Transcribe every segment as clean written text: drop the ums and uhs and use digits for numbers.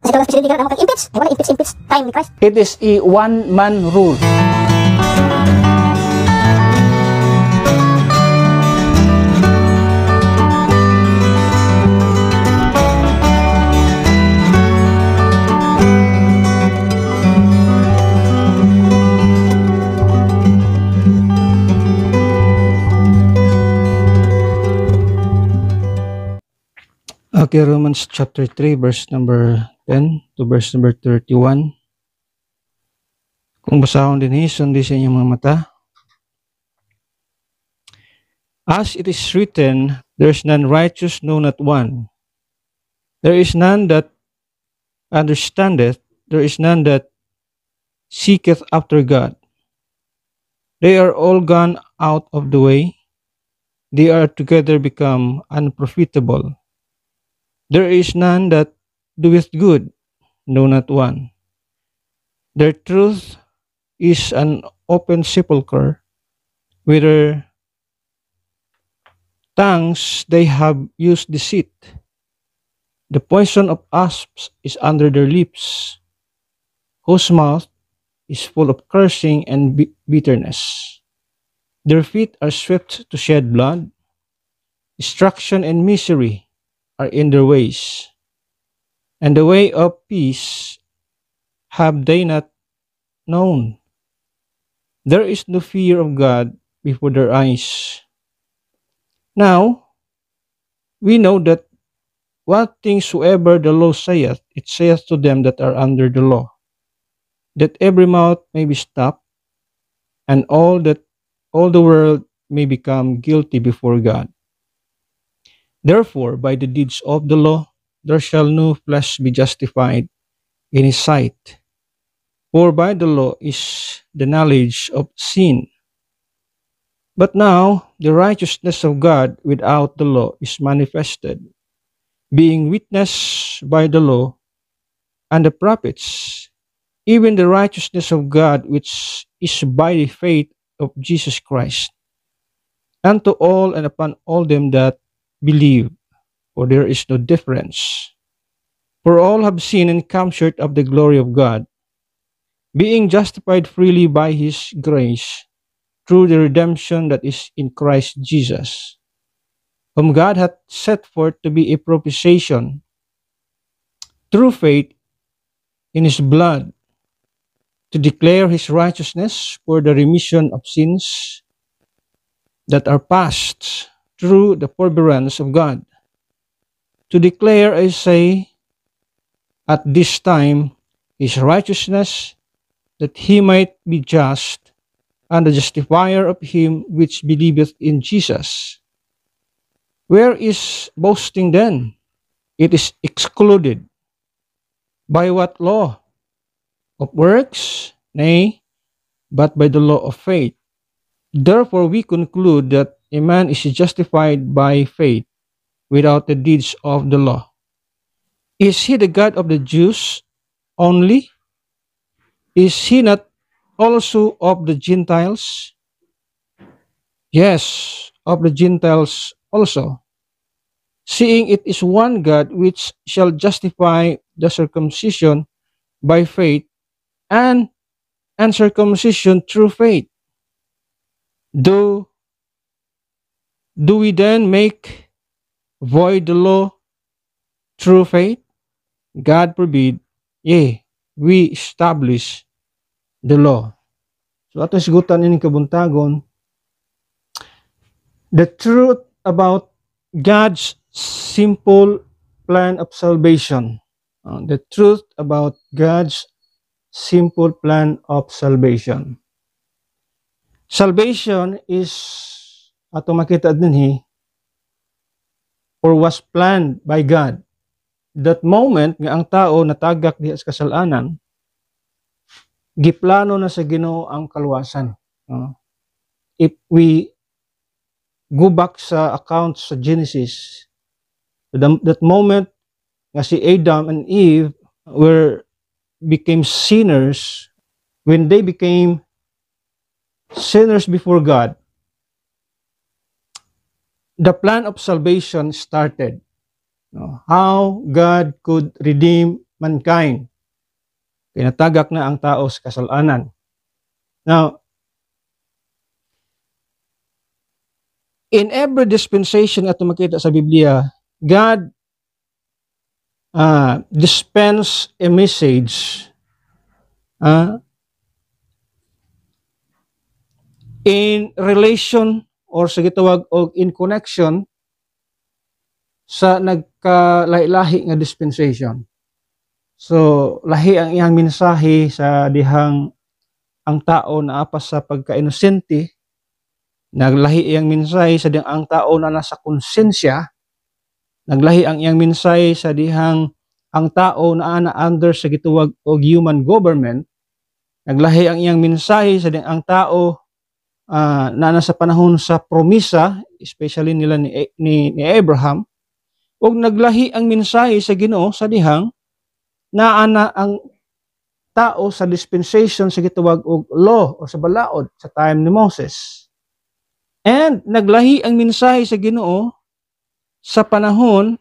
Kasi kalau presidente ka na impeach, ay wala impeach time ni Christ. It is a one-man rule. Okay, Romans chapter 3, verse number 10 to verse number 31. Kung basahon din sundi sa inyong mga mata. As it is written, there is none righteous, no, not one. There is none that understandeth, there is none that seeketh after God. They are all gone out of the way. They are together become unprofitable. There is none that doeth good, no, not one. Their truth is an open sepulchre, whither tongues they have used deceit. The poison of asps is under their lips, whose mouth is full of cursing and bitterness. Their feet are swift to shed blood. Destruction and misery are in their ways, and the way of peace have they not known. There is no fear of God before their eyes. Now, we know that what things soever the law saith, it saith to them that are under the law, that every mouth may be stopped, and all the world may become guilty before God. Therefore, by the deeds of the law, there shall no flesh be justified in his sight. For by the law is the knowledge of sin. But now the righteousness of God without the law is manifested, being witnessed by the law and the prophets, even the righteousness of God which is by the faith of Jesus Christ, unto all and upon all them that believe, for there is no difference. For all have sinned and come short of the glory of God, being justified freely by his grace, through the redemption that is in Christ Jesus, whom God hath set forth to be a propitiation through faith in his blood, to declare his righteousness for the remission of sins that are past through the forbearance of God. To declare, I say, at this time, his righteousness, that he might be just, and the justifier of him which believeth in Jesus. Where is boasting then? It is excluded. By what law? Of works? Nay, but by the law of faith. Therefore we conclude that a man is justified by faith without the deeds of the law. Is he the God of the Jews only? Is he not also of the Gentiles? Yes, of the Gentiles also. Seeing it is one God which shall justify the circumcision by faith and uncircumcision through faith. Do we then make void the law through faith? God forbid. Yea, we establish the law. So ato sigutan ini kabuntagon, the truth about God's simple plan of salvation. The truth about God's simple plan of salvation. Salvation is, ato makita dinhi, or was planned by God. That moment nga ang tao natagak diha sa kasalanan, giplano na sa Ginoo ang kaluwasan. If we go back sa accounts sa Genesis, that moment nga si Adam and Eve became sinners, when they became sinners before God, the plan of salvation started. How God could redeem mankind. Kinatagak na ang tao sa kasalanan. Now, in every dispensation at makita sa Biblia, God dispense a message in relation or sa gitawag o in connection sa nagkalahi-lahi nga dispensation. So, lahi ang iyang mensahe sa dihang ang tao na apas sa pagka-inosente, naglahi iyang mensahe sa dihang ang tao na nasa konsensya, naglahi ang iyang mensahe sa dihang ang tao na ana under sa gituwag og human government, naglahi ang iyang mensahe sa dihang ang tao na nasa panahon sa promisa, especially nila ni Abraham, ug naglahi ang mensahe sa Ginoo sa dihang naana ang tao sa dispensation sa gituwag og law o sa balaod sa time ni Moses. And naglahi ang mensahe sa Ginoo sa panahon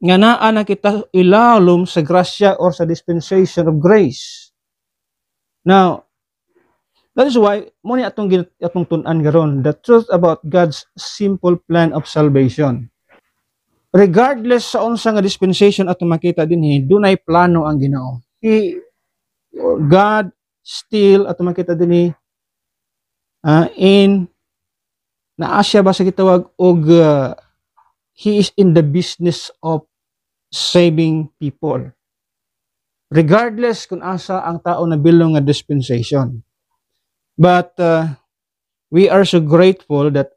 nga naa na kita ilalom sa grasya or sa dispensation of grace. Now, that is why mo ni atong tun-an karon the truth about God's simple plan of salvation. Regardless sa unsa nga dispensation atong makita dinhi, dunay plano ang Ginoo. God still atong makita dinhi in naa siya ba sa gitawag og He is in the business of saving people. Regardless kung asa ang tao na bilong nga dispensation. But we are so grateful that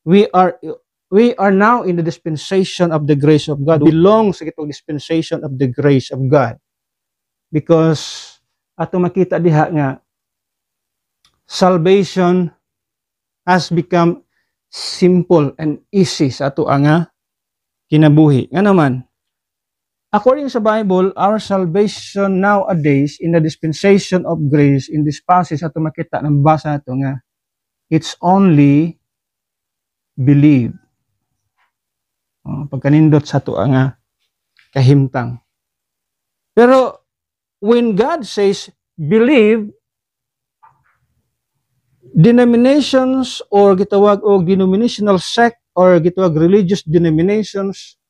we are now in the dispensation of the grace of God. We belong sa gitong dispensation of the grace of God. Because ato makita diha nga salvation has become simple and easy sa ato nga kinabuhi. Nga naman, according sa Bible, our salvation nowadays in the dispensation of grace, in this passage ato makita ng basa nato nga it's only believe. Pagkanindot sa ato nga kahimtang. Pero when God says believe, denominations or gitawag og denominational sect or gitawag religious denominations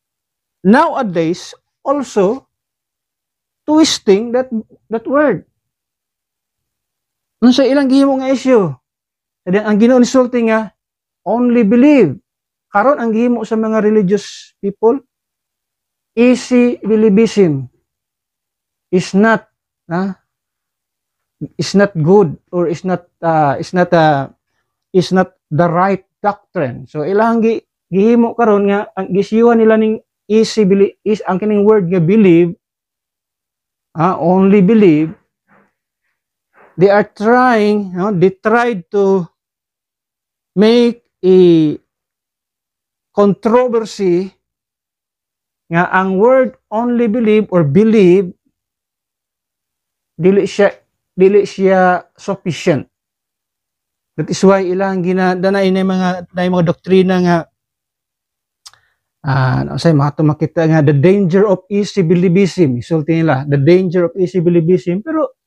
nowadays also twisting that word. Unsa ilang gihimo nga issue? Kaya ang Ginoo nisulti nga only believe. Karon ang gihimo sa mga religious people, easy believism is not good or is not the right doctrine. So ilang gihimo karon nga ang gisiyuhan nila ning easy believe is ang kining word nga believe, only believe. They tried to make a controversy nga ang word only believe or believe dili siya sufficient. That is why ilang ginadanay na mga doktrina nga makita nga the danger of easy believism. Isulti nila the danger of easy believism, pero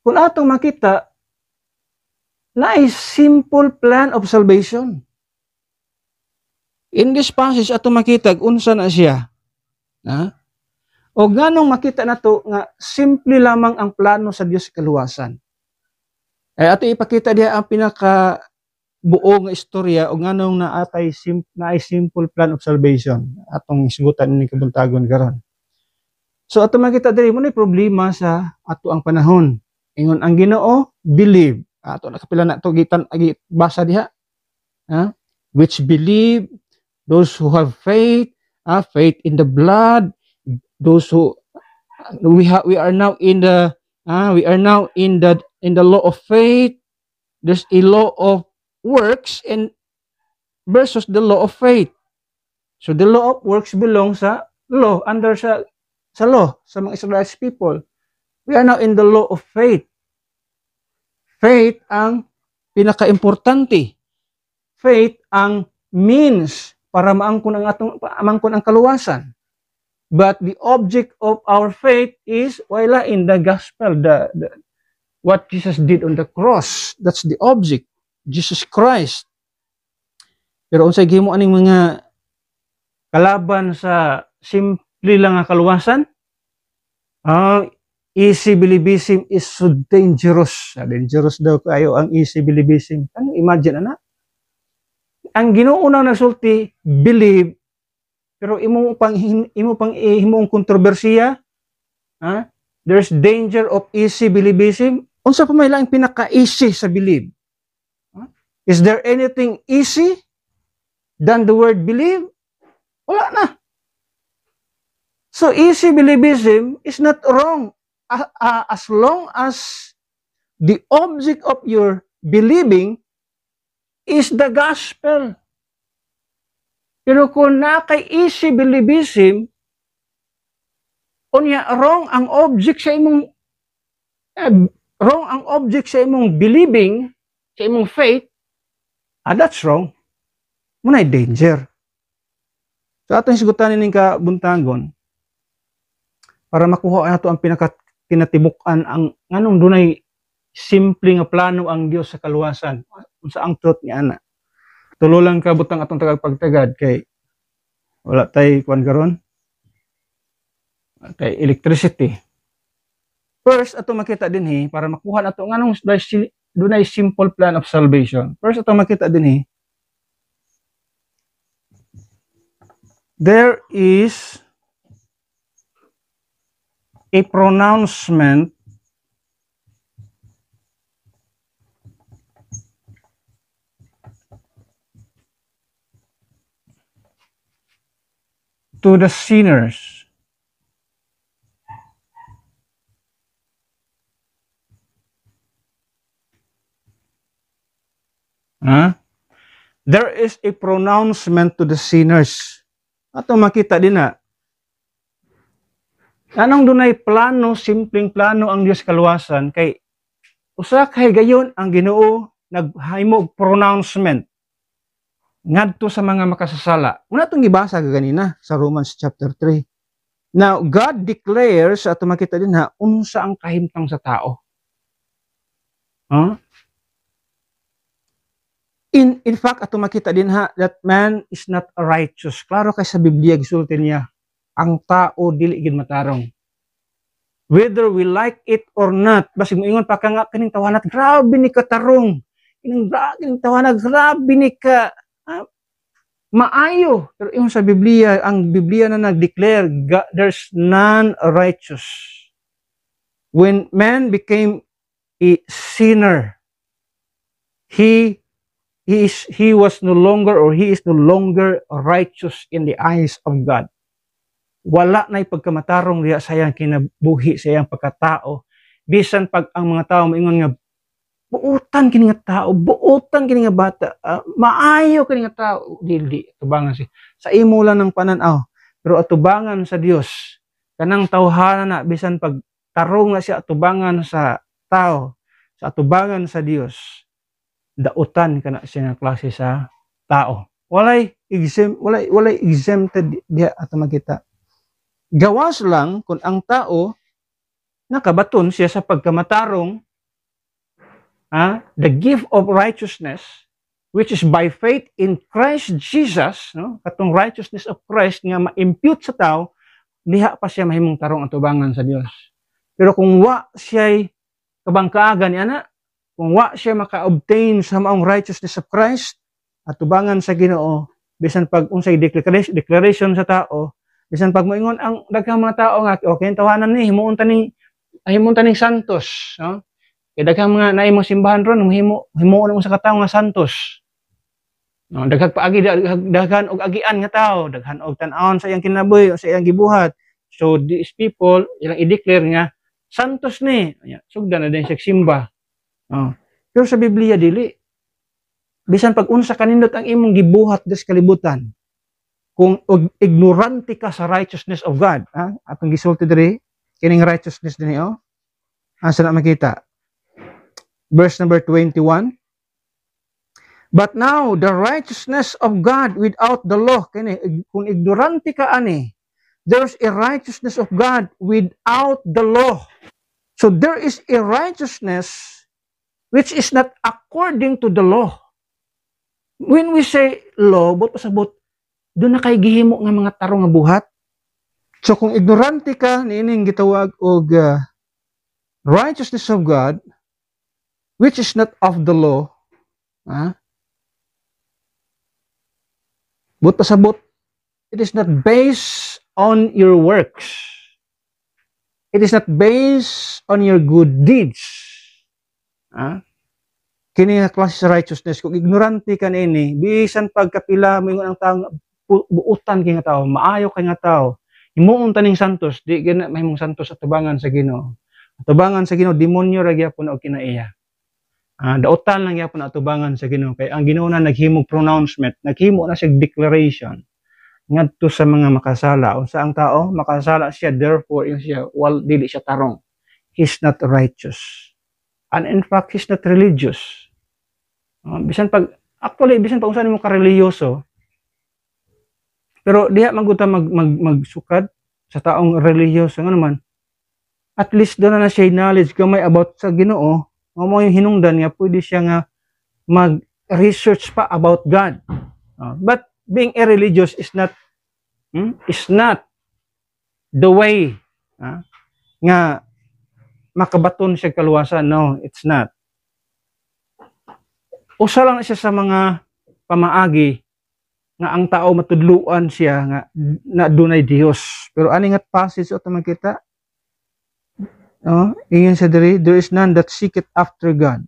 kung atong makita na is simple plan of salvation. In this passage atong makita unsa na siya. O ganong makita nato nga simple lamang ang plano sa Dios sa kaluwasan. Ato ipakita diha ang pinaka buo nga istorya o nganong naay simple plan of salvation atong isgutan ni kabuntagon karon. So ato makita diri mo ni problema sa ato ang panahon. Ingon ang Ginoo believe. Ato nakapila na to basa diha. Which believe, those who have faith, faith in the blood, those who we are now in the law of faith. There's a law of works and versus the law of faith. So the law of works belongs sa law, under sa law sa mga Israelite people. We are now in the law of faith. Faith ang pinaka-importante. Faith ang means para maangkon ang kaluwasan. But the object of our faith is wala in the gospel, what Jesus did on the cross. That's the object, Jesus Christ. Pero unsay gimo aning mga kalaban sa simple lang nga kaluwasan? Easy believism is so dangerous. Dangerous daw kayo ang easy believism. Ano imagine ana? Ang Ginoo nang nagsulti, believe, pero imong kontrobersiya, there's danger of easy believism. Unsa pa may lang pinaka-easy sa believe? Is there anything easy than the word believe? Wala na. So easy believism is not wrong as long as the object of your believing is the gospel. Pero kung kay easy believism, unya wrong ang object sa imong believing, sa imong faith, that's wrong. Munay danger. So atong sigutan ning kabuntagon para makuha nato ang pinakatibuk-an ang nganong dunay simple nga plano ang Dios sa kaluwasan. Unsa ang truth ni ana? Tulo lang ka butang atong tagapagtagad kay wala tay kuan karon. Kay electricity. First ato makita dinhi para makuha nato nganong dunay simple plan of salvation. First ato makita dinhi there is a pronouncement to the sinners. There is a pronouncement to the sinners. Ato makita din na anong dunay plano, simpleng plano ang Dios kaluwasan kay usa kay gayon ang Ginoo naghimo og pronouncement ngadto sa mga makasasala. Una itong gibasa ganina sa Romans chapter 3. Now, God declares, ato makita din ha, unsa ang kahimtang sa tao. In fact, ato makita din ha, that man is not righteous. Klaro kay sa Biblia, gisulti niya, ang tao dili gid matarong. Whether we like it or not, basig moingon pa ka nga kining tawanat, grabe ni katarong. Kining tawanat, grabe ni ka maayo. Pero yung sa Biblia, ang Biblia na nag-declare, there's none righteous. When man became a sinner, he was no longer, or he is no longer righteous in the eyes of God. Wala na pagkamatarong diya sa iyang kinabuhi, sa iyang pagkatao. Bisan pag ang mga tao maingon nga, buutan kini nga tao, buutan kini nga bata, maayo kini nga tao, dili atubangan si sa imo lang ng pananaw, pero atubangan sa Dios kanang tawhana na bisan pag tarong na siya atubangan sa tao, sa atubangan sa Dios, dautan kana siya nga klase sa tao. Walay exempted diha ato makita. Gawas lang kung ang tao nakabaton siya sa pagkamatarong, the gift of righteousness, which is by faith in Christ Jesus, no? Katong righteousness of Christ nga ma-impute sa tao, diha pa siya mahimong tarong atubangan sa Dios. Pero kung wa siya kabangkaagan ni ana, kung wa siya maka-obtain sa maong righteousness of Christ, atubangan sa Ginoo, bisan pag unsay declaration sa tao, bisan pag moingon ang daghang mga tao nga okay tawanan ni himuon taning santos, no? Kaya daghang mga naimong simbahan ron, himuon mo sa katao nga santos. No, daghan og agian nga tao, daghan og tan-awon sa iyang kinabuhi, sa iyang gibuhat. So these people, ilang i-declare nga santos ni. Sugdan na din siya simba. Pero sa Biblia dili. Bisan pag unsa kanindot ang imong gibuhat des kalibutan, kung ignorante ka sa righteousness of God, atong gisulti diri kining righteousness dinhi asa na makita? Verse number 21. But now, the righteousness of God without the law, kung ignorante ka ani, there's a righteousness of God without the law. So there is a righteousness which is not according to the law. When we say law, but pasabot, doon na kay gihimo nga mga tarong nga buhat. So kung ignorante ka, niining gitawag og righteousness of God, which is not of the law, but pasabot, it is not based on your works. It is not based on your good deeds. Kini nga klase sa righteousness, kung ignorante ka nini, bisan pagkapila mo yung ang taong buutan kay nga tao, maayo kay nga tao, himuon taning santos, di gina mahimong santos atubangan sa Ginoo. Atubangan sa Ginoo, demonyo ra gyapon og kinaiya. Dautan lang gyapon atubangan sa Ginoo, kay ang Ginoo na naghimog pronouncement, naghimo na siya declaration ngadto sa mga makasala. Unsa ang tao makasala siya, therefore siya dili siya tarong. He's not righteous. And in fact, he's not religious. Bisan pag unsa nimo ka reliyoso, pero diha man gud ta magsukad sa taong relihiyoso nga naman, at least doon na siya knowledge gamay about sa Ginoo, mo yung hinungdan nga pwede siya nga mag-research pa about God. But being irreligious is not the way nga makabaton siya kaluwasan. No, it's not. Usa lang siya sa mga pamaagi nga ang tao matudluan siya nga na dunay Dios. Pero ani nga passage o makita, ingon sa diri, there is none that seeketh after God.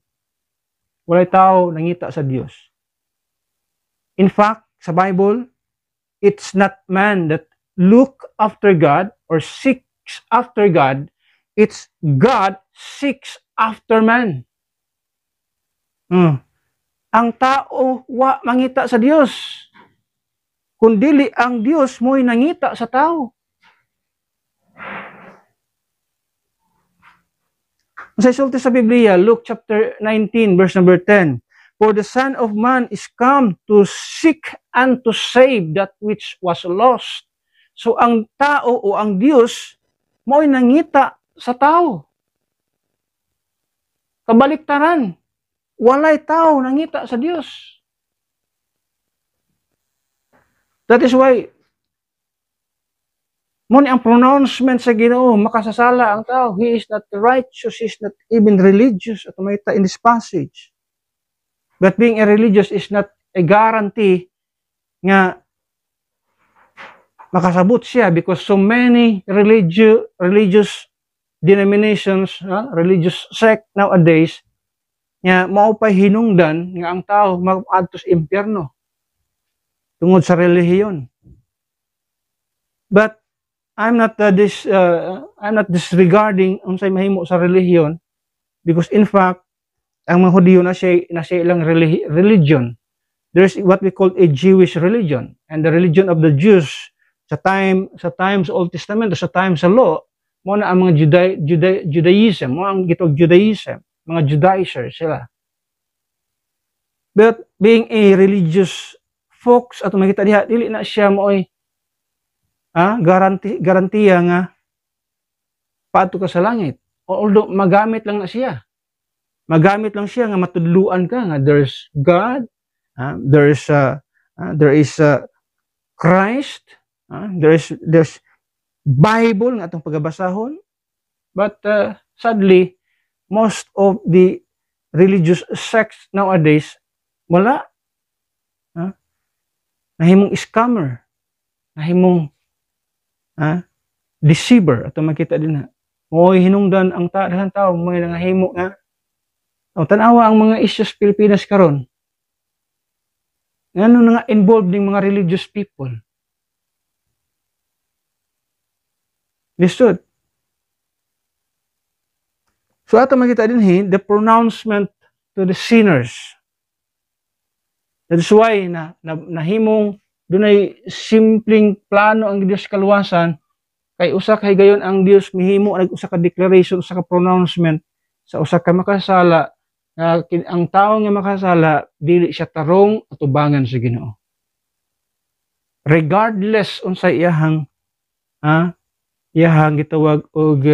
Walay tao nangita sa Dios. In fact, sa Bible, it's not man that look after God or seeks after God, it's God seeks after man. Ang tao wa mangita sa Dios, kundili ang Dios mo'y nangita sa tao. Sa isulti sa Biblia, Luke chapter 19 verse number 10, for the Son of Man is come to seek and to save that which was lost. So ang tao o ang Dios mo'y nangita sa tao. Kabaliktaran, walay tao nangita sa Dios. That is why mo ni ang pronouncement sa Ginoo, makasasala ang tao. He is not righteous, he is not even religious. At mayta in this passage. But being irreligious is not a guarantee nga makasabot siya, because so many religious denominations, religious sect nowadays, nga mao pa hinungdan nga ang tao mag-adto sa impyerno tungod sa relihiyon. But I'm not disregarding unsay mahimo sa relihiyon, because in fact ang mga Hudiyo na siya ilang religion. There's what we call a Jewish religion, and the religion of the Jews sa times Old Testament, sa times sa law, mo na ang mga Judaism, mo ang gitog Judaism, mga Judaizers sila. But being a religious folks, at makita diha, dili na siya mo'y garantiya nga paadto ka sa langit. Although magamit lang na siya. Magamit lang siya nga matudluan ka nga there's God, there is Christ, there's Bible nga atong pagabasahon. But sadly, most of the religious sects nowadays wala. Nahimong scammer, nahimong deceiver. Ato makita din na mo'y hinungdan ang daghang tao, may nangahimo nga tanawa ang mga issues Pilipinas karon. Ngano nga involved ning mga religious people. Lisod. So ato makita din the pronouncement to the sinners. That's why nahimong dunay simpleng plano ang Dios kaluwasan, kay usa kay gayon ang Dios mihimo usa ka declaration, usa ka pronouncement sa usa ka makasala. Ang tao nga makasala, dili siya tarong atubangan sa Ginoo. Regardless unsay iyahang iyahang gitawag og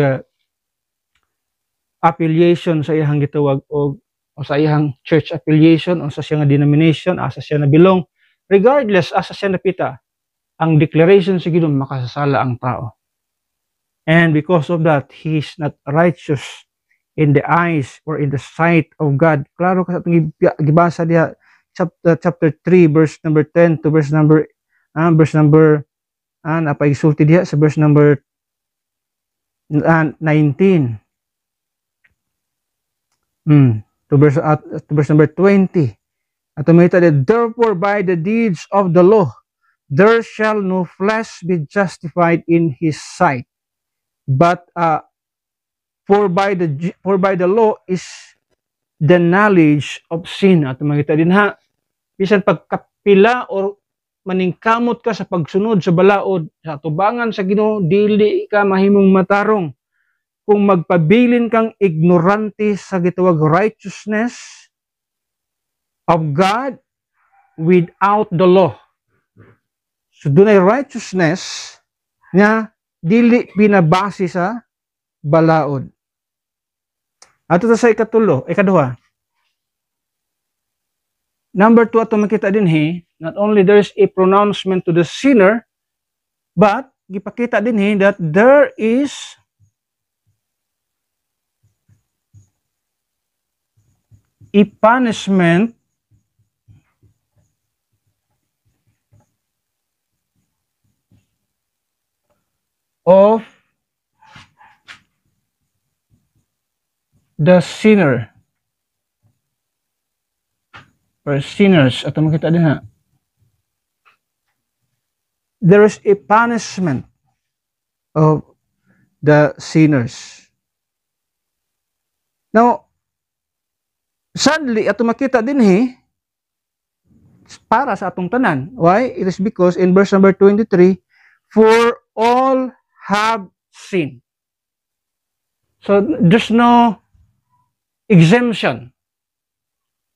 affiliation, sa iyahang gitawag og o sa iyahang church affiliation o sa siya nga denomination, asa siya na belong, regardless asa siya napita, ang declaration sa Ginoo makasasala ang tao. And because of that, he is not righteous in the eyes or in the sight of God. Klaro ka sa itong gibasa diha chapter 3 verse number 10 to verse number napaisulti diha sa verse number 19 to verse number 20. At tumita that, therefore by the deeds of the law there shall no flesh be justified in his sight, but for by the law is the knowledge of sin. At tumita din ha, bisan pagkapila or maningkamot ka sa pagsunod sa balaod sa tubangan sa Ginoo, dili ka mahimong matarong kung magpabilin kang ignorante sa gitawag righteousness of God without the law. So dunay righteousness nga dili binabase sa balaod. Ato sa ikaduha. Number 2, ato makita din not only there is a pronouncement to the sinner, but gipakita din that there is a punishment of the sinner or sinners. At makita din ha, there is a punishment of the sinners. Now, sadly, ato makita din para sa atong tanan. Why? It is because in verse number 23, for all have sinned. So, there's no exemption.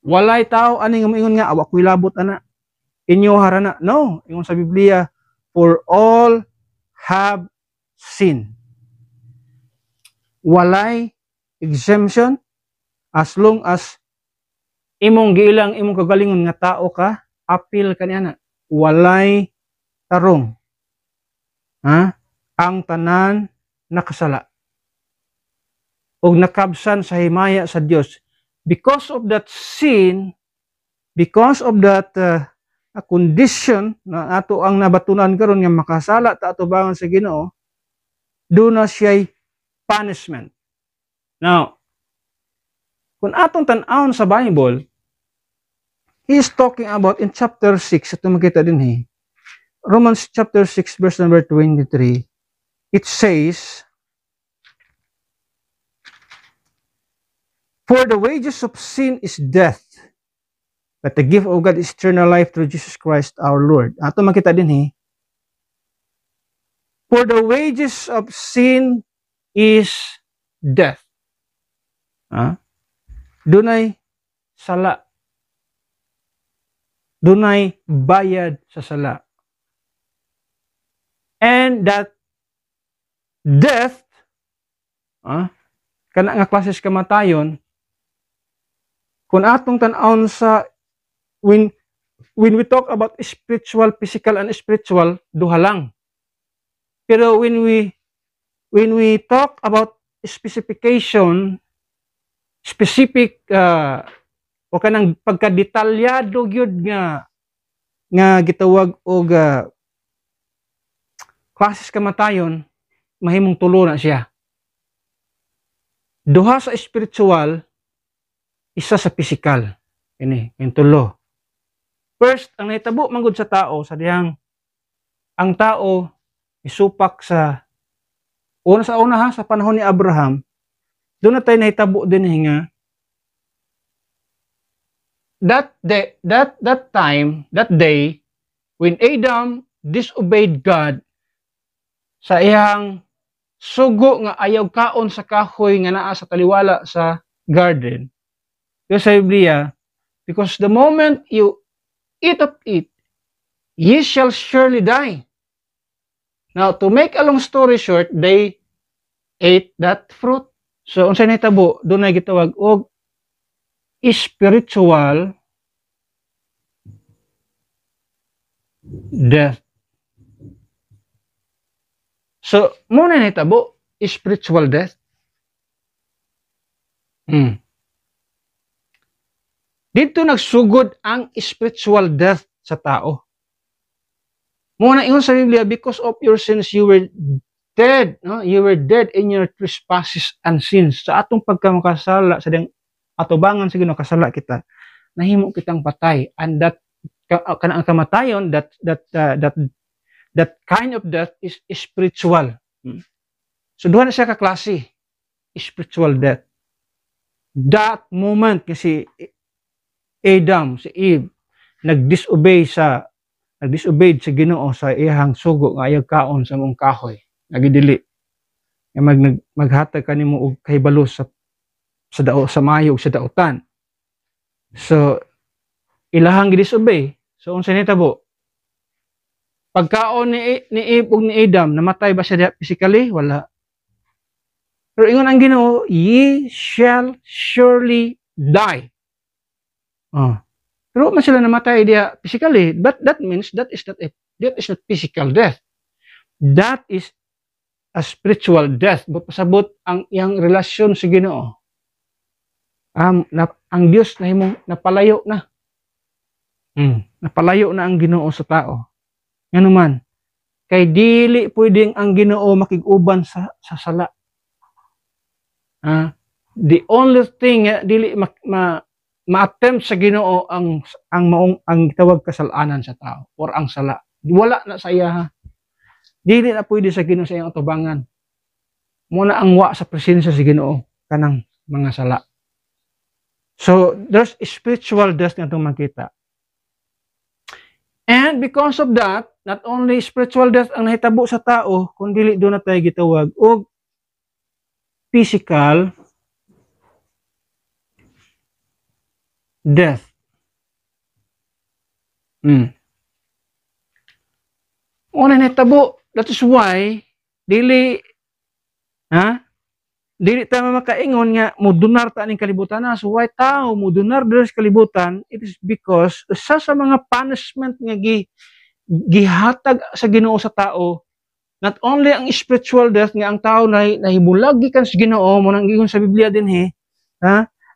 Walay tao aning ingon nga awa ko'y labot ana, inyo harana. No, ingon sa Biblia, for all have sinned. Walay exemption as long as imong giilang imong kagalingon nga tao ka, apil kaniana, walay tarong. Ang tanan nakasala og nakabsan sa himaya sa Dios. Because of that sin, because of that condition na ato ang nabatunan karon nga makasala ta ato bangon sa Ginoo, do na siya punishment. Now, kung atong tan-awon sa Bible, he is talking about in chapter 6, ito makita din Romans chapter 6 verse number 23, it says, for the wages of sin is death, but the gift of God is eternal life through Jesus Christ our Lord. Ato makita din for the wages of sin is death. Dunay sala. Dunay bayad sa sala. And that death, kana nga klases kamatayon, kung atong tan-awon sa when we talk about spiritual, physical and spiritual, duha lang. Pero when we talk about specific o kanang pagkadetalyado gyud nga gitawag og klases kamatayon, mahimong tulo na siya. Duha sa spiritual, isa sa physical. Yung tulo. First, ang nahitabo manggod sa tao, sa dihang ang tao isupak sa una sa panahon ni Abraham, doon na tayo nahitabo din nga that day when Adam disobeyed God sa iyang sugo nga ayaw kaon sa kahoy nga naa sa taliwala sa garden. Yung sa Biblia, because the moment you eat of it, ye shall surely die. Now, to make a long story short, they ate that fruit. So, unsay nahitabo, doon na gitawag og spiritual death. So, muna nahitabo, spiritual death. Dito nagsugod ang spiritual death sa tao. Muna ingon sa Biblia, because of your sins you were dead, no? You were dead in your trespasses and sins. Sa atong pagkamakasala, sa diyang atubangan sa Ginoo kasala kita, nahimo kitang patay, and that kanang kamatayon, that kind of death is spiritual. So duha na siya ka klase, spiritual death. That moment kasi Adam, si Eve, nag-disobeyed sa Ginoo sa iyang sugo nga ayaw kaon sa mong kahoy, nagidili nga maghatag kanimo og kahibalo sa mayog sa dautan. So ilahang gidisobey. So unsa nitabo? Pagkaon ni Eve ug ni Adam, namatay ba siya physically? Wala. Pero ingon ang Ginoo, ye shall surely die. Pero man sila namatay diya physically, but that means that is not physical death. That is a spiritual death. Pasabot ang iyang relasyon sa Ginoo. Ang Dios nahimong napalayo na. Napalayo na ang Ginoo sa tao. Ngano man, kay dili pwedeng ang Ginoo makig-uban sa sala. The only thing dili ma-attempt sa Ginoo ang tawag kasalanan sa tao or ang sala. Wala na sa iya. Dili na pwede sa Ginoo sa iyang atubangan. Muna ang wa sa presensya sa Ginoo kanang mga sala. So there's spiritual death nga itong makita. And because of that, not only spiritual death ang nahitabo sa tao, kundi doon na tayo gitawag og physical death. Una nahitabo, that is why dili tayo makaingon nga mudunar ta ning kalibutan na. So why tao mudunar diri sa kalibutan? It is because sa mga punishment nga gihatag sa Ginoo sa tao, not only ang spiritual death nga ang tao nahibulag gikan sa Ginoo, mo nang giingon sa Biblia dinhi,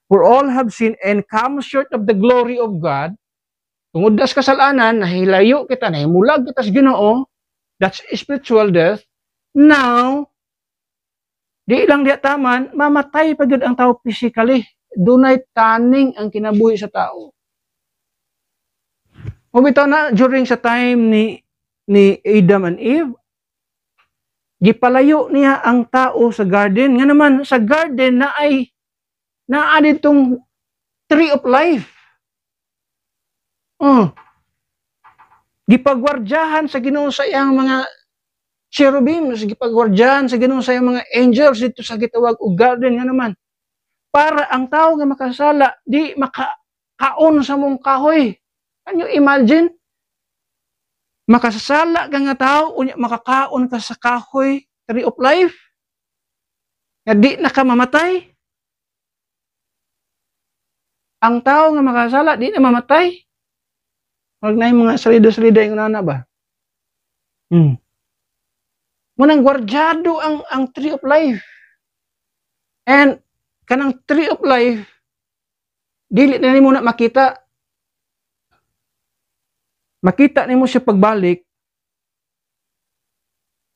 for all have sinned and come short of the glory of God. Tungod sa kasalanan, nahilayo kita, nahimulag kita sa Ginoo. That's spiritual death. Now, di lang diya taman, mamatay pa gyud ang tao physically. Dunay taning ang kinabuhi sa tao. O bitaw na during sa time ni Adam and Eve, gipalayo niya ang tao sa garden. Nga naman sa garden naa ditong tree of life. Gipagwardyahan sa Ginoo sa iyang mga cherubim, gipagwardyahan sa Ginoo sa iyang mga angels dito sa gitawag og garden nga naman. Para ang tao nga makasala di makakaon sa mong kahoy. Can you imagine? Makasala ka nga tao, unya makakaon ka sa kahoy, tree of life. Nga di na ka mamatay. Ang tao nga makasala, di na mamatay. Huwag na yung mga salida-salida yung nana ba? Munang gwardyado ang tree of life. And kanang tree of life, dili na nimo na makita. Makita nimo siya pagbalik.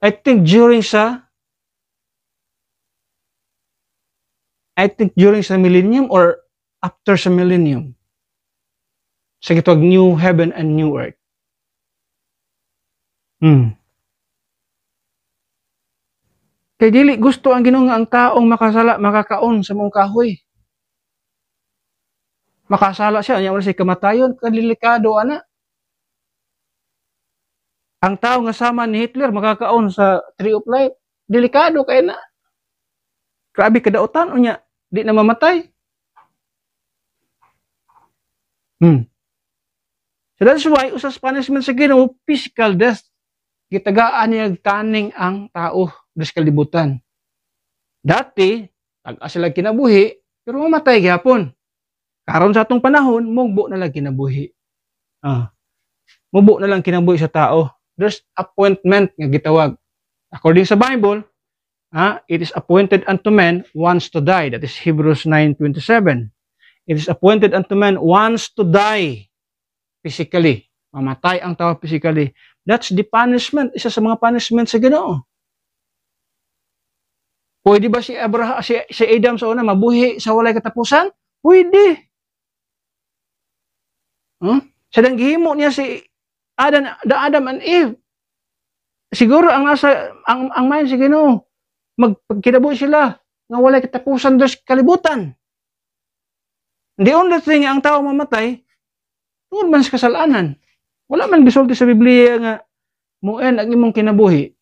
I think during sa millennium or after sa millennium. Sa gitawag new heaven and new earth. Kay dili gusto ang Ginoo nga ang taong makasala makakaon sa mong kahoy. Makasala siya, nya wala siya kamatayon, kadelikado ana. Ang tao nga sama ni Hitler makakaon sa tree of life, delikado kay na. Grabe kadautan unya, di na mamatay. So that's why usas punishment sa Ginoo physical death. gitagaan niya taning ang tao sa kalibutan. Dati, tag-asa sila kinabuhi, pero mamatay gyapon. Karon sa atong panahon, mugbo na lang kinabuhi. Mubo na lang kinabuhi sa tao. There's appointment nga gitawag. According sa Bible, it is appointed unto men once to die. That is Hebrews 9:27. It is appointed unto men once to die physically. Mamatay ang tao physically. That's the punishment. Isa sa mga punishment sa Ginoo. Pwede ba si Adam sa una mabuhi sa walay katapusan? Pwede. Sa danggihimo niya si Adam and Eve. Siguro ang mind si Ginoo, magkinabuhi sila nga walay katapusan dos kalibutan. The only thing ang tao mamatay tungod man sa kasalanan. Wala man gisulti sa Biblia nga muen ang imong kinabuhi.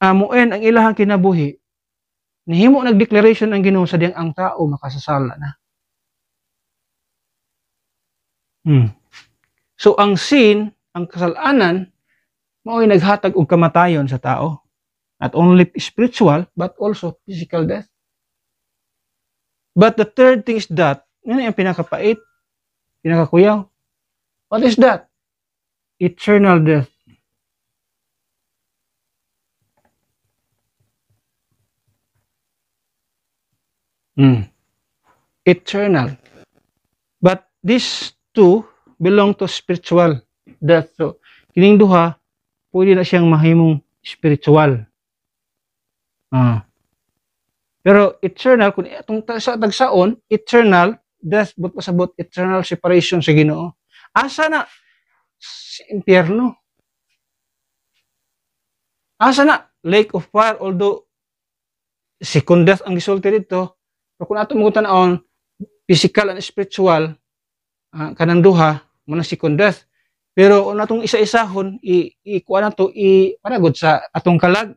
Muen ang ilahang kinabuhi. Nihimo nagdeclaration ang Ginoo sa diyang ang tao makasasala na. So ang sin, ang kasalanan, mao'y naghatag og kamatayon sa tao. Not only spiritual, but also physical death. But the third thing is that, yun ang pinakapait, pinakakuyaw. What is that? Eternal death. Eternal. But these two belong to spiritual death. So, kining duha, pwede na siyang mahimong spiritual. Pero eternal, kung itong tagsaon, eternal death, but pasabot, eternal separation sa Ginoo. Asa na? Sa impyerno. Asa na? Lake of fire, although second death ang gisulti dito. Pero kung ato mga tanawon, physical and spiritual, kanang duha, muna second death. Pero kung atong isa-isahon, ikuha na to, paragod sa atong kalag.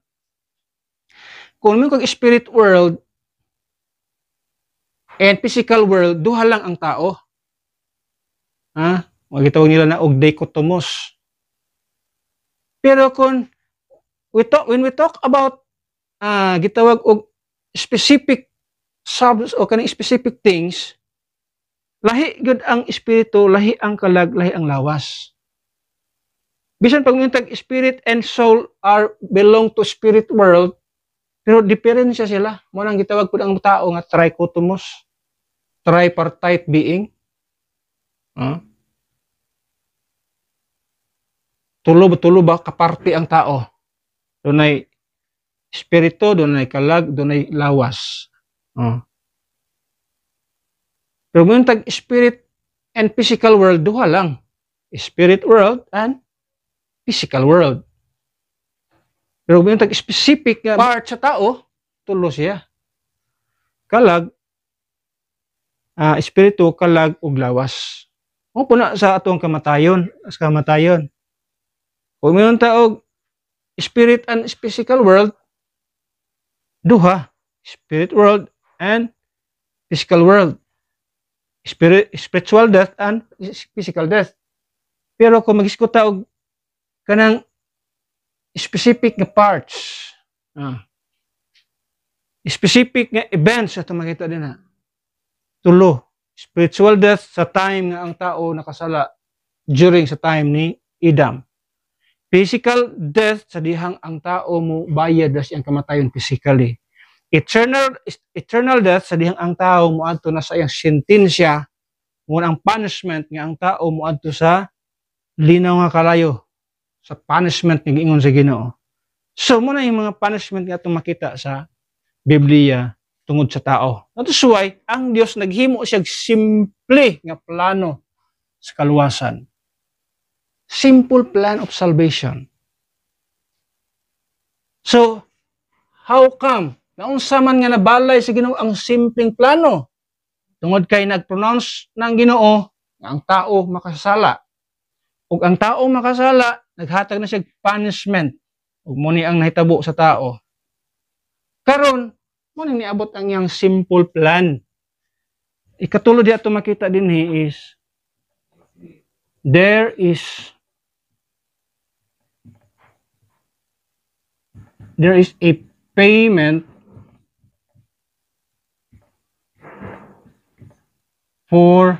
Kung may kag spirit world and physical world, duha lang ang tao. Magitawag nila na og dichotomous. Pero when we talk about gitawag og specific subs o kaning specific things, lahi gud ang espiritu, lahi ang kalag, lahi ang lawas. Bisan pag tag spirit and soul belong to spirit world, pero diferensya sila. Mo nang gitawag pud ang tao nga trichotomous, tripartite being. Tulo ba kaparti ang tao? Dunay espiritu, dunay kalag, dunay lawas. Pero kung tag spirit and physical world, duha lang. Spirit world and physical world. Pero kung tag specific nga part sa tao, tulo siya. Kalag, espiritu, kalag, ug lawas. O puna sa atong kamatayon. Kung mayroon taog spirit and physical world, duha. Spirit world and physical world. Spiritual death and physical death. Pero kung mag-iskuta og kanang specific nga parts, specific nga events, ito makita din tulo. Spiritual death sa time nga ang tao nakasala during sa time ni Adam. Physical death sa dihang ang tao mo bayad sa siyang kamatayon physically. Eternal death sa dihang ang tao mo adto na sa iyang sentensya, mo ang punishment nga ang tao mo adto sa linaw nga kalayo, sa punishment nga giingon sa Ginoo. So mo na yung mga punishment nga atong makita sa Biblia tungod sa tao. That is why ang Dios naghimo siya simple nga plano sa kaluwasan. Simple plan of salvation. So, how come? Naunsa man nga nabalay sa Ginoo ang simpleng plano? Tungod kay nag-pronounce ng Ginoo nga ang tao makasala. Ug ang tao makasala, naghatag na siya punishment. Ug mo ni ang nahitabo sa tao. Karon, mo ni niabot ang iyang simple plan. Ikatulo di ato makita dinhi is there is there is a payment for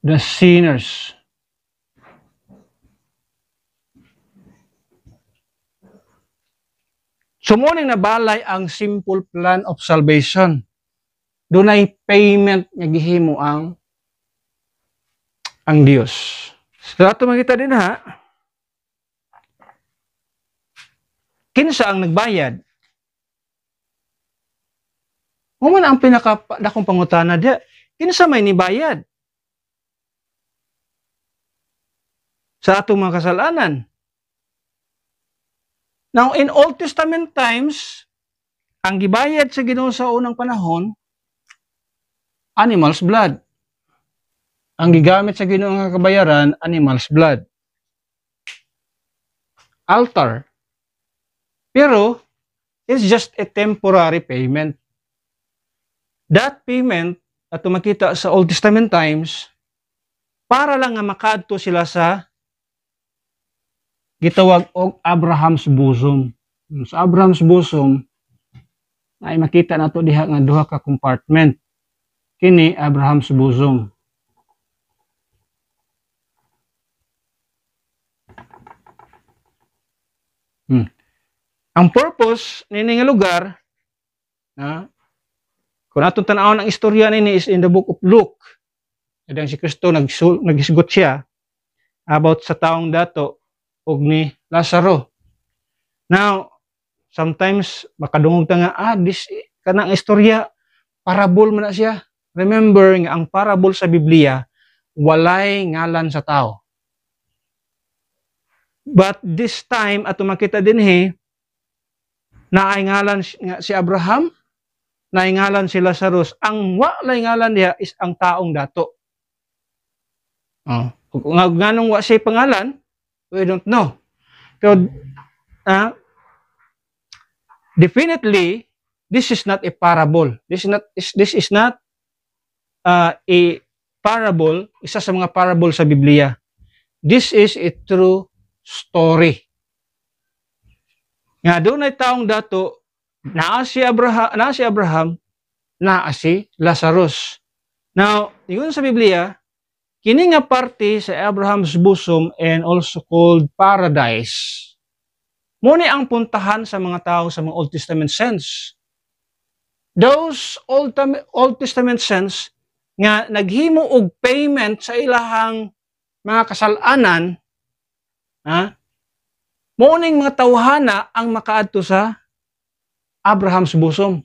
the sinners. Sumuning nabalay ang simple plan of salvation. Dunay payment nga gihimo ang Dios. Sa ato makita din ha, kinsa ang nagbayad? Mo man ang pinakadakong pangutana diya, kinsa may nibayad sa atong mga kasalanan? Now, in Old Testament times, ang gibayad sa Ginoo sa unang panahon, animal's blood. Ang gigamit sa Ginoo nga kabayaran, animal's blood. Altar. Pero, it's just a temporary payment. That payment, at makita sa Old Testament times, para lang nga makadto sila sa gitawag og Abraham's bosom. Sa Abraham's bosom ay makita nato diha nga duha ka compartment. Kini Abraham's bosom. Ang purpose nini nga lugar, kung atong tan-awon ang istorya nini is in the book of Luke. Kadang si Kristo naghisgot siya about sa taong dato og ni Lazaro. Now, sometimes makadungog ta nga, this kanang istorya parable man na siya. Remember nga ang parable sa Biblia walay ngalan sa tao. But this time ato makita dinhi naay ngalan si Abraham, naay ngalan si Lazarus. Ang walay ngalan diha is ang taong dato. Kung nganong wa siya pangalan, we don't know. So, definitely, this is not a parable. This is not a parable, isa sa mga parable sa Biblia. This is a true story. Nga doon ay taong dato, naa si Abraham, naa si Lazarus. Now, yun sa Biblia, kini nga parte sa Abraham's bosom and also called paradise. Muna ang puntahan sa mga tao sa mga Old Testament saints. Those Old Testament saints nga naghimo og payment sa ilahang mga kasalanan, muning mga tawhana ang makaadto sa Abraham's bosom.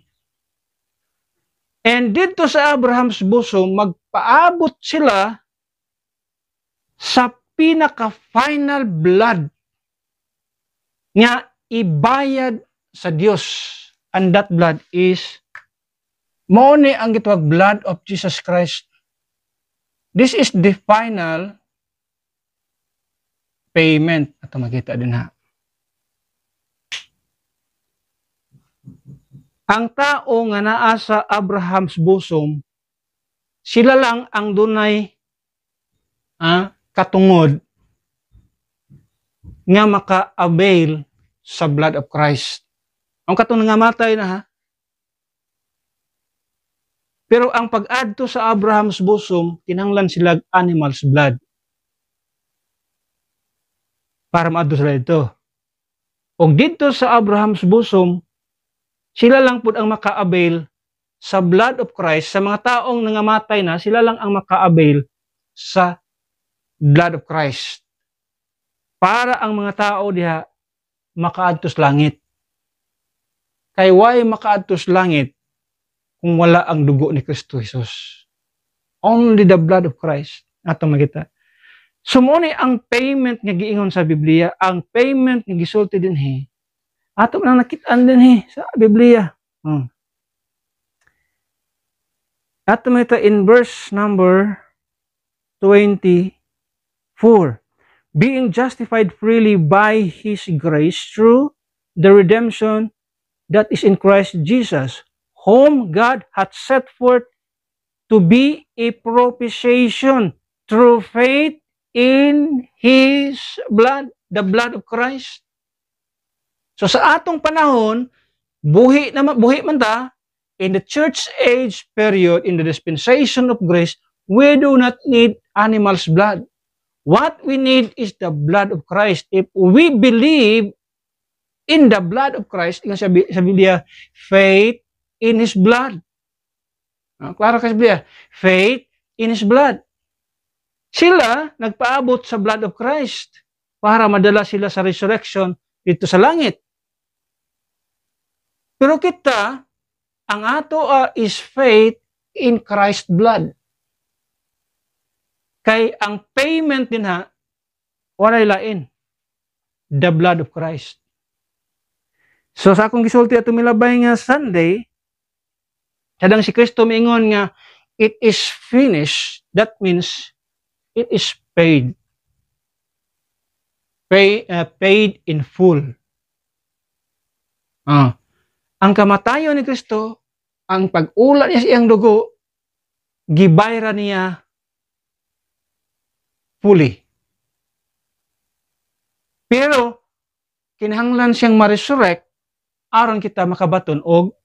And dito sa Abraham's bosom, magpaabot sila sa pinaka-final blood nga ibayad sa Dios. And that blood is mauni ang gitawag blood of Jesus Christ. This is the final payment. At makita din ha. Ang tao nga naa sa Abraham's bosom, sila lang ang dunay katungod nga maka-avail sa blood of Christ. Ang katong nga matay na ha. Pero ang pag-adto sa Abraham's bosom, kinahanglan sila animal's blood. Para maadto sila dito. O dito sa Abraham's bosom, sila lang pud ang maka-avail sa blood of Christ. Sa mga taong nangamatay na, sila lang ang maka-avail sa blood of Christ. Para ang mga tao diha makaadto sa langit. Kay why makaadto sa langit kung wala ang dugo ni Kristo Jesus? Only the blood of Christ. Ato makita. Sumuni ang payment nga giingon sa Biblia, ang payment nga gisulti dinhi. Ato man nakitaan dinhi sa Biblia. Ato makita in verse number 24. Being justified freely by His grace through the redemption that is in Christ Jesus, whom God hath set forth to be a propitiation through faith in His blood. the blood of Christ. So sa atong panahon, buhi man ta, in the church age period, in the dispensation of grace, we do not need animal's blood. What we need is the blood of Christ. If we believe in the blood of Christ, yung sa Biblia, faith in His blood. Klaro ka sa Biblia, faith in His blood. Sila nagpaabot sa blood of Christ para madala sila sa resurrection dito sa langit. Pero kita, ang ato is faith in Christ's blood. Kay ang payment din walay lain, the blood of Christ. So sa akong gisulti ato milabay nga Sunday, kadang si Kristo miingon nga, it is finished. That means, it is paid. Paid in full. Ang kamatayon ni Kristo, ang pag-ulat niya sa iyang dugo, gibayra niya fully. Pero, kinahanglan siyang ma-resurrect, aron kita makabaton og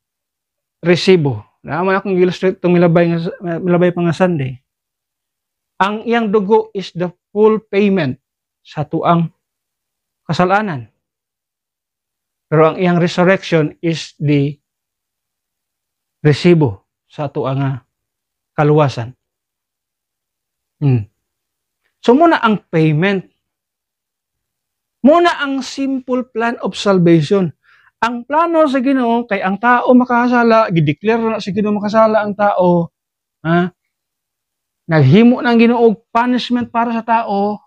resibo. Naman akong illustrate itong milabay pa nga Sunday. Ang iyang dugo is the full payment sa tuang kasalanan. Pero ang iyang resurrection is the resibo sa tuang kaluwasan. So muna ang payment. Muna ang simple plan of salvation. Ang plano sa Ginoo kay ang tao makasala, gideclare na sa Ginoo makasala ang tao, naghimo ng Ginoo og punishment para sa tao,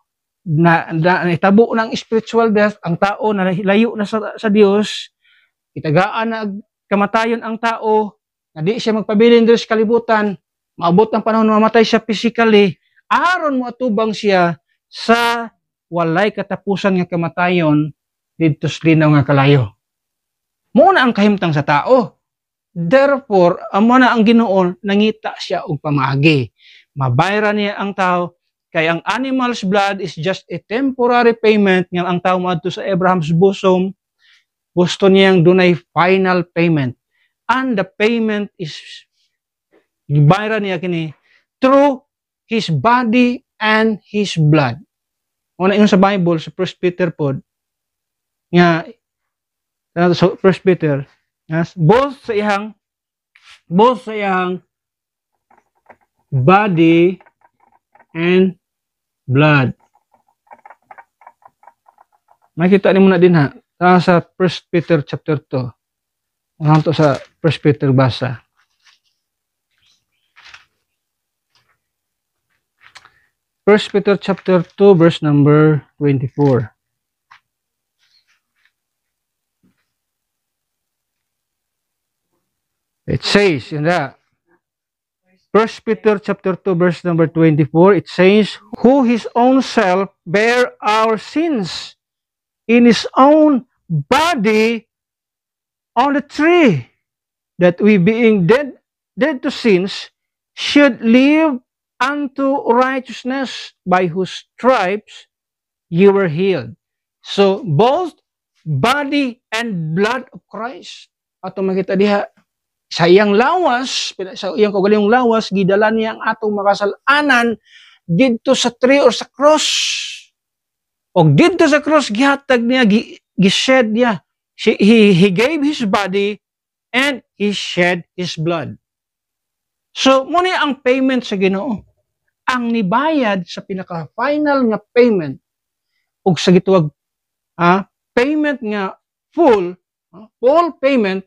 na itabo ng spiritual death, ang tao na layo na sa Dios, itagaan na kamatayon ang tao, na di siya magpabilin diri sa kalibutan, maabot ang panahon na mamatay siya physically, aron mo atubang siya sa walay katapusan nga kamatayon didto sa linaw nga kalayo. Muna ang kahimtang sa tao. Therefore, amo na ang Ginoo nangita siya og pamaagi. Mabayra niya ang tao kay ang animal's blood is just a temporary payment nga ang tao moadto sa Abraham's bosom. Gusto niyang dunay final payment. And the payment is gibayra niya kini through His body and His blood. Una yung sa Bible sa 1 Peter pod nga so 1 Peter, both sa iyang body and blood. Makita niyo muna din sa 1 Peter chapter 2. Nganto sa 1 Peter basa. 1 Peter chapter 2 verse number 24. It says in that 1 Peter chapter 2 verse number 24, it says, who His own self bare our sins in His own body on the tree, that we being dead to sins should live unto righteousness, by whose stripes you were healed. So both body and blood of Christ, ato makita diha, sa iyang lawas, sa iyang kaugalingong lawas, gidala niya ang atong makasalanan didto sa tree or sa cross. O didto sa cross, gihatag niya, gished niya. He gave His body and He shed His blood. So, muna ang payment sa Ginoo. Ang nibayad sa pinaka-final nga payment, o sa gituwag payment nga full payment,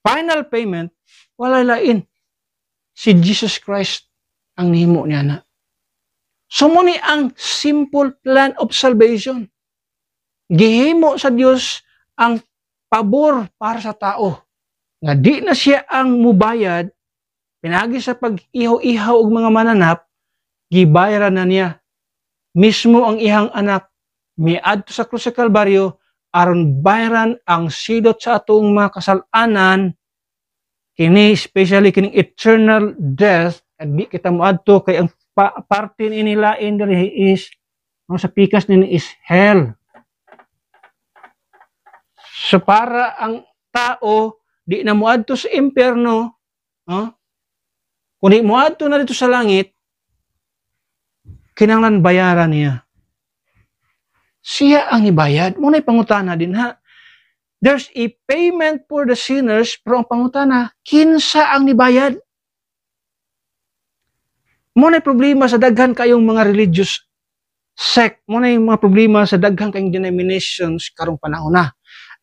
final payment, wala lain. Si Jesus Christ ang nihimo niya na. So muni ang simple plan of salvation. Gihimo sa Dios ang pabor para sa tao. Nga di na siya ang mubayad, pinagi sa pag-ihaw-ihaw og mga mananap, gibayaran na niya. Mismo ang ihang anak, miadto sa krus sa Kalbaryo, aron bayaran ang sidot sa atong mga kasalanan, kini especially kining eternal death, at di kita moadto kay ang parte ni nilain diri is sa pikas ni is hell. So para ang tao di na moadto sa impyerno, kundi moadto na dito sa langit, kinahanglan bayaran niya. Siya ang ibayad. Muna'y pangutana din ha. There's a payment for the sinners, pero ang pangutana, kinsa ang nibayad? Muna'y problema sa daghan kayong mga religious sect, muna'y mga problema sa daghan kayong denominations karong panahon na.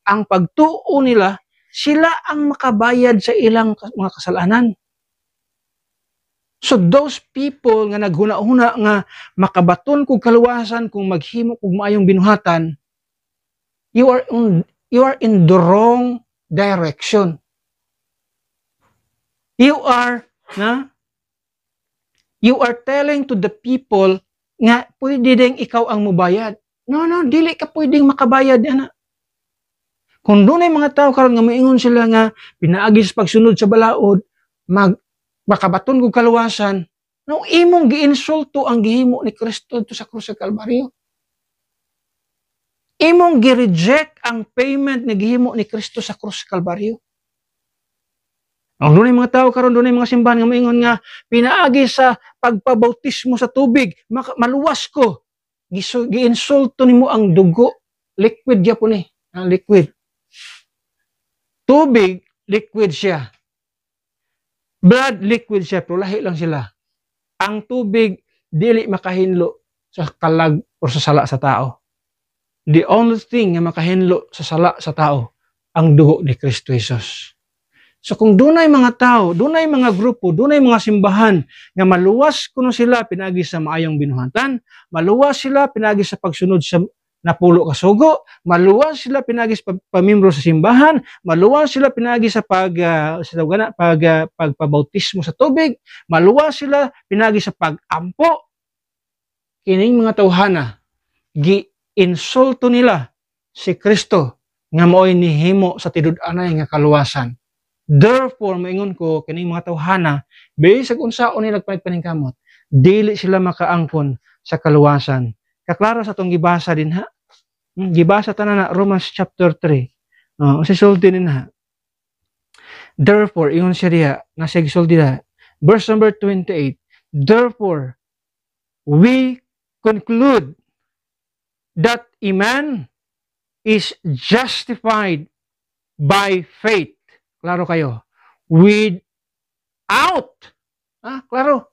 Ang pagtuo nila, sila ang makabayad sa ilang mga kasalanan. So those people nga naghuna-huna nga makabaton kog kaluwasan kung maghimo kog maayong binuhatan, you are in the wrong direction. You are telling to the people nga pwede ding ikaw ang mubayad. No, dili ka pwedeng makabayad ana. Kung dunay mga tao karon nga moingon sila nga pinaagi sa pagsunod sa balaod, makabaton kog kaluwasan, no imong giinsulto ang gihimo ni Kristo sa krus sa Kalbaryo. Imong gi-reject ang payment ni gihimo ni Kristo sa krus sa Kalbaryo. Ang dunay mga tao karon, dunay mga simbahan nga moingon nga pinaagi sa pagpabautismo sa tubig, maluwas ko. Giinsulto nimo ang dugo, liquid gyapon ni, ang liquid. Tubig, liquid siya. Blood, liquid siya, pero lahi lang sila. Ang tubig, dili makahinlo sa kalag o sa sala sa tao. The only thing nga makahinlo sa sala sa tao, ang dugo ni Kristo Jesus. So kung dunay mga tao, dunay mga grupo, dunay mga simbahan nga maluwas kuno sila pinagi sa maayong binuhatan, maluwas sila pinagi sa pagsunod sa napulo ka sugo, maluwas sila pinagi sa pamembro sa simbahan, maluwas sila pinagi sa pagpabautismo sa tubig, maluwas sila pinagi sa pagampo. Kining mga tawhana, gi-insulto nila si Kristo nga maoy nihimo sa tidud-anay nga kaluwasan. Therefore, maingon ko, kining mga tawhana, bisag unsaon nila nagpaningkamot, dili sila makaangkon sa kaluwasan. Kaklaro sa itong gibasa din ha. Gibasa tanan na Romans chapter 3. Sisulti din ha. Therefore, ingon siya diha, nasa gisulti na. Verse number 28. Therefore, we conclude that a man is justified by faith. Klaro kayo. Klaro.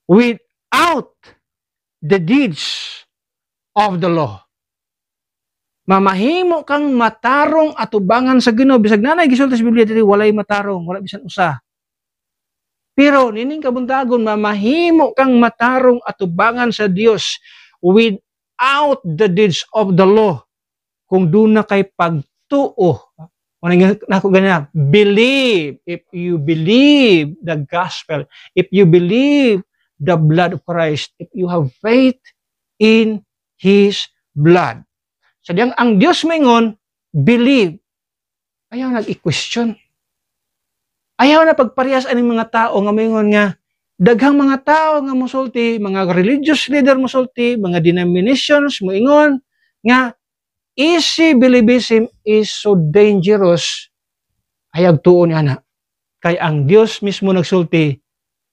Without the deeds of the law. Mamahimo kang matarong atubangan sa Ginoo. Bisag nanay gisulti sa Biblia diri walay matarong, wala bisan usa. Pero nining kabuntagon mamahimo kang matarong atubangan sa Dios without the deeds of the law. Kung duna kay pagtuo. Nako ganyan, believe. If you believe the gospel, if you believe the blood of Christ, if you have faith in His blood. So diyang ang Diyos maingon, believe. Ayaw nag-i-question. Ayaw na pagparehas aning mga tao nga maingon nga, daghang mga tao nga musulti, mga religious leader musulti, mga denominations moingon nga easy believism is so dangerous. Hayag tuon ni ana. Kay ang Dios mismo nagsulti,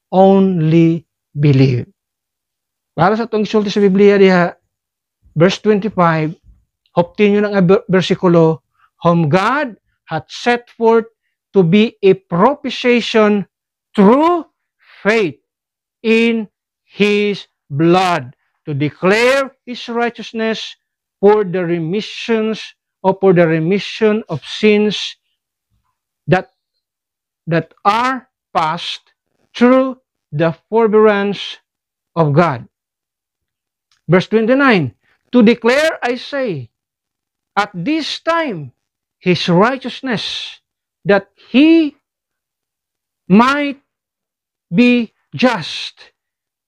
only believe. Para sa itong sulti sa Biblia diha, verse 25, hoptin nyo ng versikulo, whom God hath set forth to be a propitiation through faith in His blood, to declare His righteousness for the remission of sins that are past through the forbearance of God. Verse 29, to declare, I say, at this time, His righteousness, that He might be just,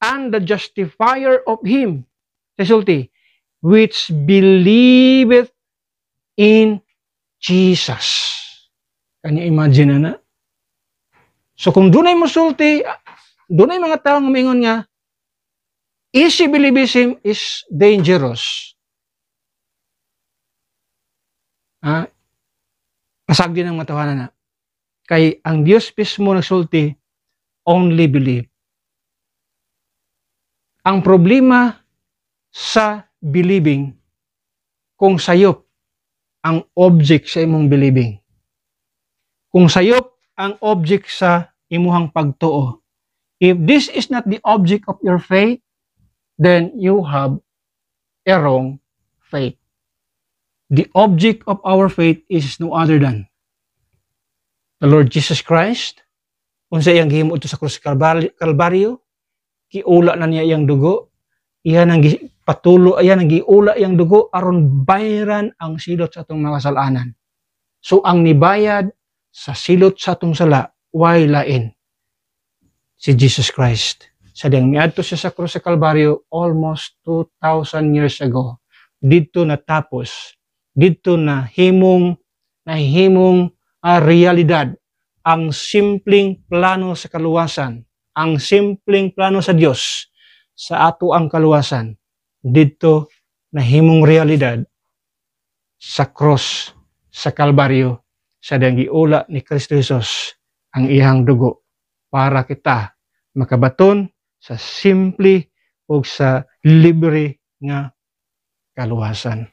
and the justifier of him, resulti, which believeth in Jesus. Kanya imagine na. So kung dunay musulti, dunay mga tao nga maingon nga, easy believism is dangerous. Pasagdi ng matawanan na. Kay ang Dios mismo nagsulti, only believe. Ang problema sa believing, kung sayop ang object sa imong believing. Kung sayop ang object sa imuhang pagtuo. If this is not the object of your faith, then you have a wrong faith. The object of our faith is no other than the Lord Jesus Christ. Unsa iyang gihimo ito sa krus Kalbaryo, giula na niya iyang dugo, iyan ang patulo, ayan ang giula iyang dugo aron bayaran ang silot sa atong mga kasalanan. So ang nibayad sa silot sa atong sala, way lain si Jesus Christ. Sa diyang miadto siya sa krus sa Kalbaryo almost 2,000 years ago. Dito natapos, dito nahimong realidad ang simpleng plano sa kaluwasan, ang simpleng plano sa Dios sa ato ang kaluwasan. Dito nahimong realidad sa cross sa Kalbaryo sa diyang giula ni Kristo Jesus ang iyang dugo para kita makabaton sa simple o sa libre nga kaluwasan.